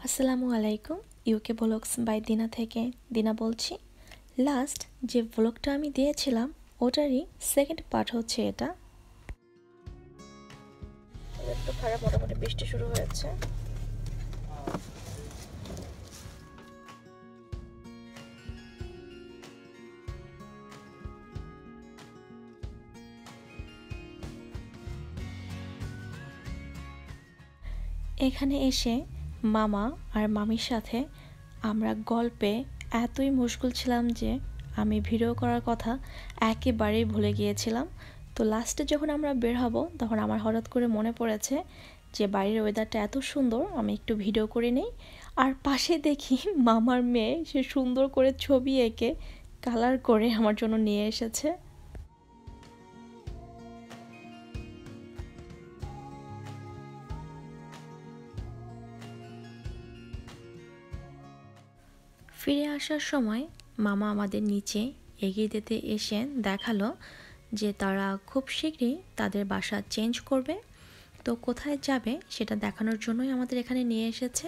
আসসালামু আলাইকুম। UK blogs by দিনা থেকে দিনা বলছি। লাস্ট যে ব্লগটা আমি দিয়েছিলাম ওটারই সেকেন্ড পার্ট হচ্ছে এটা। একটু খারাপ, মোটামুটি বৃষ্টি শুরু হয়েছে। এখানে এসে মামা আর মামির সাথে আমরা গল্পে এতই মশগুল ছিলাম যে আমি ভিডিও করার কথা একেবারেই ভুলে গিয়েছিলাম। তো লাস্টে যখন আমরা বের হব তখন আমার হঠাৎ করে মনে পড়েছে যে বাইরের ওয়েদারটা এত সুন্দর, আমি একটু ভিডিও করে নিই। আর পাশে দেখি মামার মেয়ে সে সুন্দর করে ছবি এঁকে কালার করে আমার জন্য নিয়ে এসেছে। ফিরে আসার সময় মামা আমাদের নিচে এগিয়ে দিতে এসে দেখালো যে তারা খুব শীঘ্রই তাদের বাসা চেঞ্জ করবে। তো কোথায় যাবে সেটা দেখানোর জন্যই আমাদের এখানে নিয়ে এসেছে।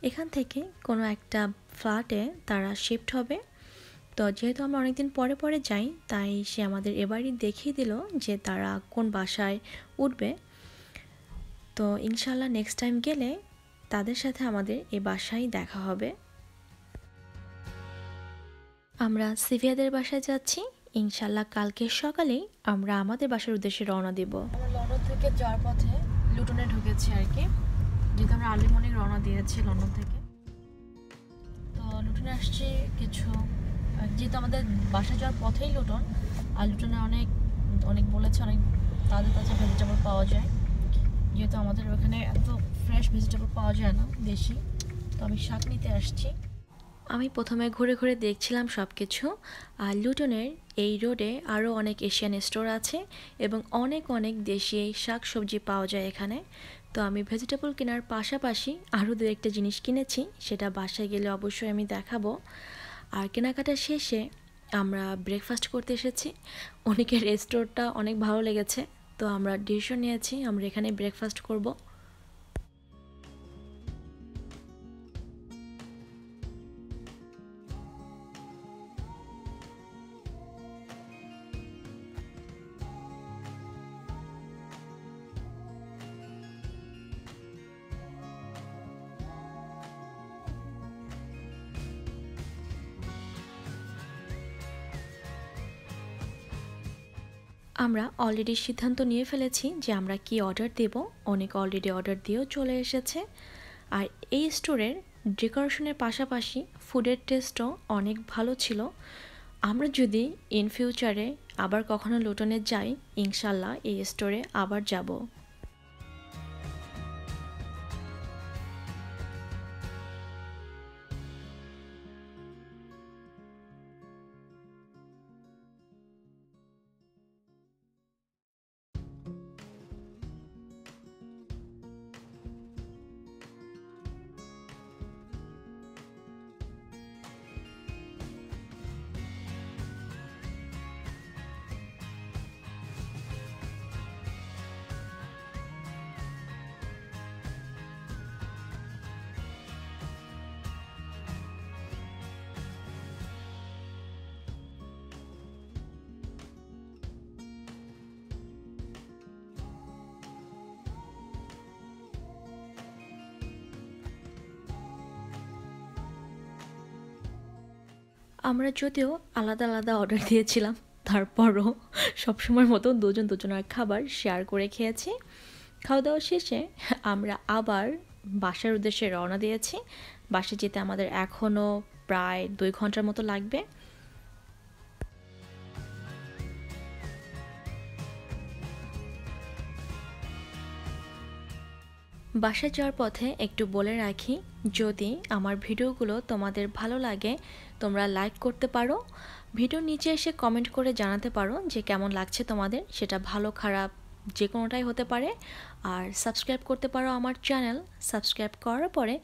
এখান থেকে কোনো একটা ফ্ল্যাটে তারা শিফট হবে। তো যেহেতু আমরা অনেকদিন পরে পরে যাই, তাই সে আমাদের এবারই দেখিয়ে দিল যে তারা কোন বাসায় উঠবে। তো ইনশাল্লাহ নেক্সট টাইম গেলে তাদের সাথে আমাদের এই বাসায় দেখা হবে। আমরা সিভিয়াদের বাসায় যাচ্ছি। ইনশাল্লাহ কালকে সকালেই আমরা আমাদের বাসার উদ্দেশ্যে রওনা দিব। আমরা লন্ডন থেকে যাওয়ার পথে লুটনে ঢুকেছি আর কি, যেহেতু আমরা আর্লি মর্নিং রওনা দিয়েছি লন্ডন থেকে। তো লুটনে আসছি কিছু, যেহেতু আমাদের বাসায় যাওয়ার পথেই লুটন, আর লুটনে অনেক অনেক বলেছে অনেক তাজা তাজা ভেজিটেবল পাওয়া যায়, যেহেতু আমাদের ওখানে এত ফ্রেশ ভেজিটেবল পাওয়া যায় না দেশি। তো আমি শাক নিতে আসছি। আমি প্রথমে ঘুরে ঘুরে দেখছিলাম সব কিছু। আর লুটনের এই রোডে আরও অনেক এশিয়ান স্টোর আছে এবং অনেক অনেক দেশি শাক সবজি পাওয়া যায় এখানে। তো আমি ভেজিটেবল কেনার পাশাপাশি আরও দু একটা জিনিস কিনেছি, সেটা বাসায় গেলে অবশ্যই আমি দেখাবো। আর কেনাকাটা শেষে আমরা ব্রেকফাস্ট করতে এসেছি। অনেকের রেস্টোরেন্টটা অনেক ভালো লেগেছে, তো আমরা ডিসিশন নিয়েছি আমরা এখানে ব্রেকফাস্ট করব। আমরা অলরেডি সিদ্ধান্ত নিয়ে ফেলেছি যে আমরা কি অর্ডার দেব। অনেক অলরেডি অর্ডার দিয়েও চলে এসেছে। আর এই স্টোরের ডেকোরেশনের পাশাপাশি ফুডের টেস্টও অনেক ভালো ছিল। আমরা যদি ইন ফিউচারে আবার কখনো লুটনে যাই, ইনশাল্লাহ এই স্টোরে আবার যাব। আমরা যদিও আলাদা আলাদা অর্ডার দিয়েছিলাম, তারপরও সবসময়ের মতো দুজন দুজনের খাবার শেয়ার করে খেয়েছি। খাওয়া দাওয়া শেষে আমরা আবার বাসার উদ্দেশ্যে রওনা দিয়েছি। বাসে যেতে আমাদের এখনও প্রায় 2 ঘন্টার মতো লাগবে। বাসায় যাওয়ার পথে একটু বলে রাখি, যদি আমার ভিডিওগুলো তোমাদের ভালো লাগে তোমরা লাইক করতে পারো। ভিডিওর নিচে এসে কমেন্ট করে জানাতে পারো যে কেমন লাগছে তোমাদের, সেটা ভালো খারাপ যে কোনোটাই হতে পারে। আর সাবস্ক্রাইব করতে পারো আমার চ্যানেল। সাবস্ক্রাইব করার পরে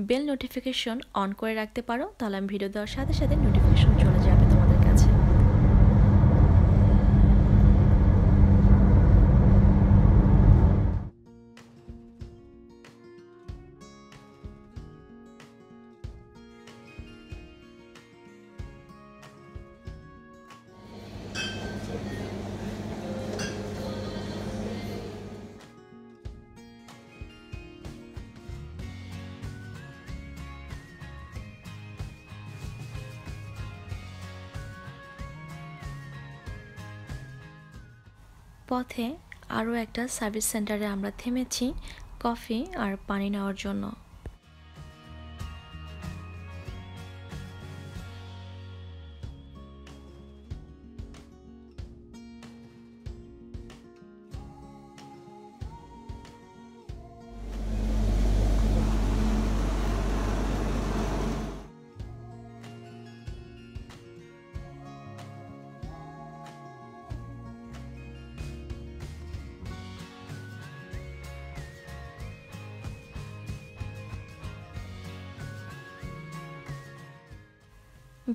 বেল নোটিফিকেশন অন করে রাখতে পারো, তাহলে আমি ভিডিও দেওয়ার সাথে সাথে নোটিফিকেশন চলে যাবে তোমাদের কাছে। পথে আরও একটা সার্ভিস সেন্টারে আমরা থেমেছি কফি আর পানি নেওয়ার জন্য।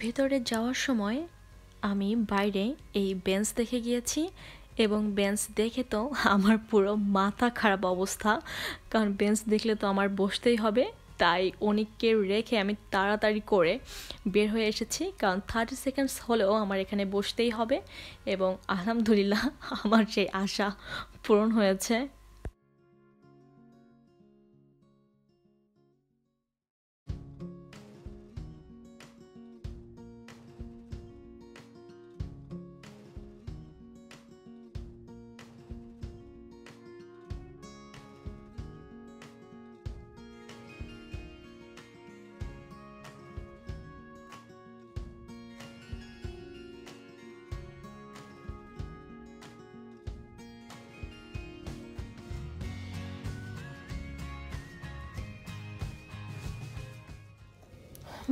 ভেতরে যাওয়ার সময় আমি বাইরে এই বেঞ্চ দেখে গিয়েছি এবং বেঞ্চ দেখে তো আমার পুরো মাথা খারাপ অবস্থা, কারণ বেঞ্চ দেখলে তো আমার বসতেই হবে। তাই অনেককে রেখে আমি তাড়াতাড়ি করে বের হয়ে এসেছি, কারণ 30 সেকেন্ডস হলেও আমার এখানে বসতেই হবে। এবং আলহামদুলিল্লাহ আমার সেই আশা পূরণ হয়েছে।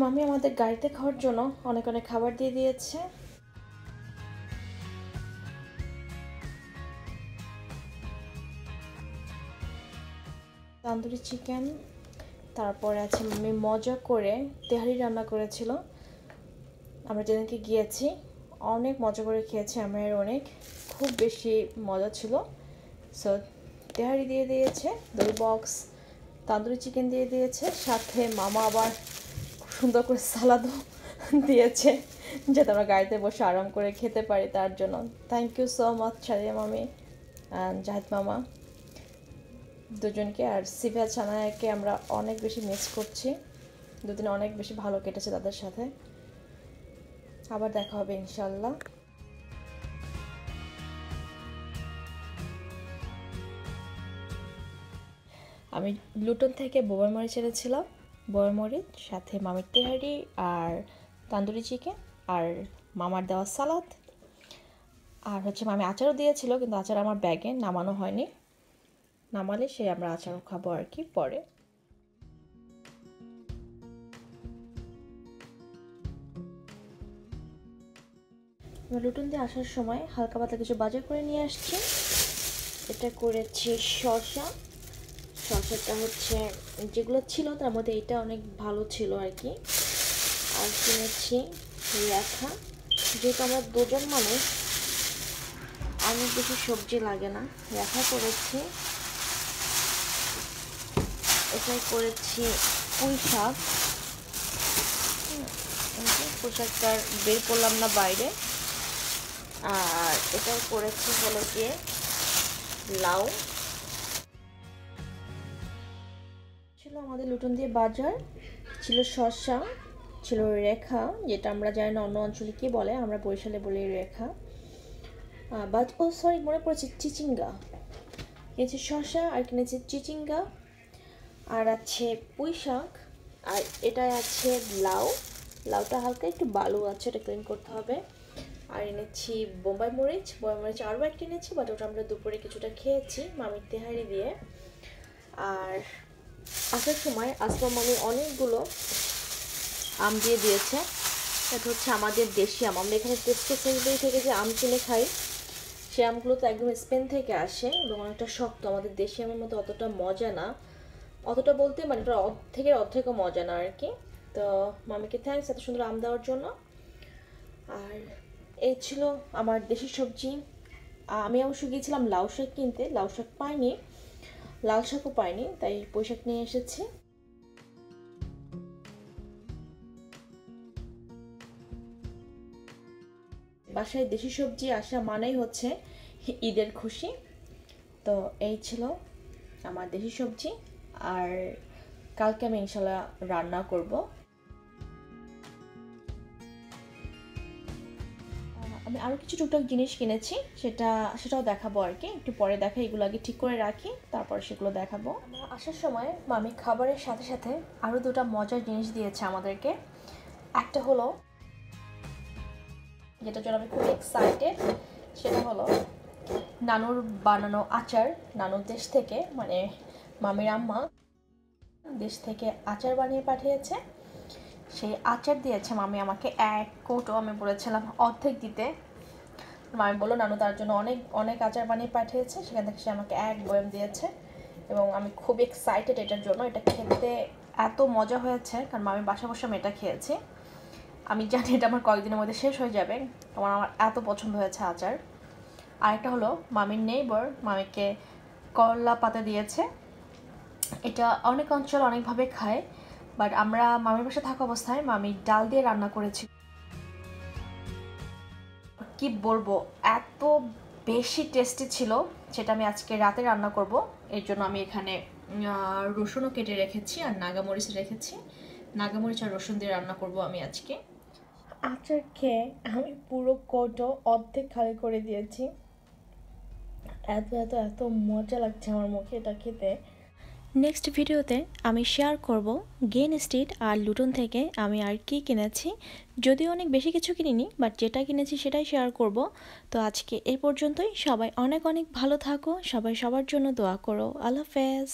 মামি আমাদের গাড়িতে খাওয়ার জন্য অনেক অনেক খাবার দিয়ে দিয়েছে। তান্দুরি চিকেন, তারপরে আছে মামি মজা করে তেহারি রান্না করেছিল। আমরা যেদিনকে গিয়েছি অনেক মজা করে খেয়েছি, আমার অনেক খুব বেশি মজা ছিল। সো তেহারি দিয়ে দিয়েছে, দই বক্স, তান্দুরি চিকেন দিয়ে দিয়েছে, সাথে মামা আবার সুন্দর করে সালাদও দিয়েছে যাতে আমরা গাড়িতে বসে আরাম করে খেতে পারি, তার জন্য thank you so much Sadia মামি অ্যান্ড জাহিদ মামা দুজনকে। আর সিফিয়া ছানায়াকে আমরা অনেক বেশি মিস করছি, দুদিন অনেক বেশি ভালো কেটেছে তাদের সাথে। আবার দেখা হবে ইনশাল্লাহ। আমি লুটন থেকে বোবার মরিচ এনেছিলাম, বোবার মরিচ সাথে মামির তেহারি আর তান্দুরি চিকেন আর মামার দেওয়া সালাদ, আর হচ্ছে মামি আচারও দিয়েছিল, কিন্তু আচার আমার ব্যাগে নামানো হয়নি, নামালে সে আমরা আচারও খাবো আর কি পরে। লুটন দিয়ে আসার সময় হালকা পাতলা কিছু বাজার করে নিয়ে আসছি। এটা করেছি শসা, শসাটা হচ্ছে যেগুলো ছিল তার মধ্যে এটা অনেক ভালো ছিল আর কি। আর কিনেছি রেখা, যেহেতু আমরা দুজন মানুষ অনেক বেশি সবজি লাগে না, রেখা করেছি। এটাই করেছি পুঁই শাক, পুঁই শাকটা বের করলাম না বাইরে। আর এটাই করেছি হলো গিয়ে লাউ। ছিল আমাদের লুটন দিয়ে বাজার, ছিল শসা, ছিল রেখা, যেটা আমরা জানি না অন্য অঞ্চলে কি বলে, আমরা বরিশালে বলি রেখা, বাট ও সরি মনে পড়েছে চিচিঙ্গা, কিনেছি শসা আর কিনেছি চিচিঙ্গা, আর আছে পুঁই শাক, আর এটাই আছে লাউ, লাউটা হালকা একটু বালু আছে, এটা ক্লিন করতে হবে। আর এনেছি বোম্বাই মরিচ, বোম্বাই মরিচ আরও একটা এনেছি, বাট ওটা আমরা দুপুরে কিছুটা খেয়েছি মামির তেহারি দিয়ে। আর আসার সময় আসমা মামি অনেকগুলো আম দিয়ে দিয়েছে, এটা হচ্ছে আমাদের দেশি আম। আমরা এখানে টেস্টি সেন্সবেরি থেকে যে আম কিনে খাই, সে আমগুলো তো একদম স্পেন থেকে আসে এবং অনেকটা শক্ত, আমাদের দেশি আমের মতো অতটা মজা না, অতটা বলতে মানে ওটা অর্ধেকও মজা না আর কি। তো মামিকে থ্যাঙ্কস এত সুন্দর আম দেওয়ার জন্য। আর এই ছিল আমার দেশি সবজি। আমি অবশ্য গিয়েছিলাম লাউ শাক কিনতে, লাউ শাক পাইনি, লাল শাকও পাইনি, তাই পুঁই শাক নিয়ে এসেছি। বাসায় দেশি সবজি আসা মানেই হচ্ছে ঈদের খুশি। তো এই ছিল আমার দেশি সবজি, আর কালকে আমি ইনশাল্লাহ রান্না করব। আমি আরও কিছু টুকটাক জিনিস কিনেছি, সেটাও দেখাবো আর কি, একটু পরে দেখা। এগুলো আগে ঠিক করে রাখি, তারপর সেগুলো দেখাবো। আমরা আসার সময় মামি খাবারের সাথে সাথে আরও দুটো মজার জিনিস দিয়েছে আমাদেরকে। একটা হলো, যেটার জন্য আমি খুব এক্সাইটেড, সেটা হলো নানুর বানানো আচার। নানুর দেশ থেকে, মানে মামির আম্মা দেশ থেকে আচার বানিয়ে পাঠিয়েছে। সেই আচার দিয়েছে মামি আমাকে এক কৌটো। আমি বলেছিলাম অর্ধেক দিতে, মামি বললো নানু তার জন্য অনেক অনেক আচার বানিয়ে পাঠিয়েছে, সেখান থেকে সে আমাকে এক বয়াম দিয়েছে। এবং আমি খুব এক্সাইটেড এটার জন্য। এটা খেতে এত মজা হয়েছে, কারণ আমি বাসা বসে আমি এটা খেয়েছি। আমি জানি এটা আমার কয়েকদিনের মধ্যে শেষ হয়ে যাবে, আমার এত পছন্দ হয়েছে আচার। আরেকটা হলো মামির নেইবার মামিকে করলা পাতা দিয়েছে। এটা অনেক অঞ্চল অনেকভাবে খায়, বাট আমরা মামির বাসায় থাকা অবস্থায় মামি ডাল দিয়ে রান্না করেছি। কি বলবো, এত বেশি টেস্টি ছিল, সেটা আমি আজকে রাতে রান্না করব। এর জন্য আমি এখানে রসুনও কেটে রেখেছি আর নাগামরিচ রেখেছি। নাগামরিচ আর রসুন দিয়ে রান্না করব আমি আজকে। আচার খেয়ে আমি পুরো কৌটো অর্ধেক খালি করে দিয়েছি। এত এত এত মজা লাগছে আমার মুখে এটা খেতে। নেক্সট ভিডিওতে আমি শেয়ার করব গেন স্ট্রিট আর লুটন থেকে আমি আর কি কিনেছি। যদিও অনেক বেশি কিছু কিনিনি, বাট যেটা কিনেছি সেটাই শেয়ার করব। তো আজকে এই পর্যন্তই। সবাই অনেক অনেক ভালো থাকো, সবাই সবার জন্য দোয়া করো। আল্লাহ হাফেজ।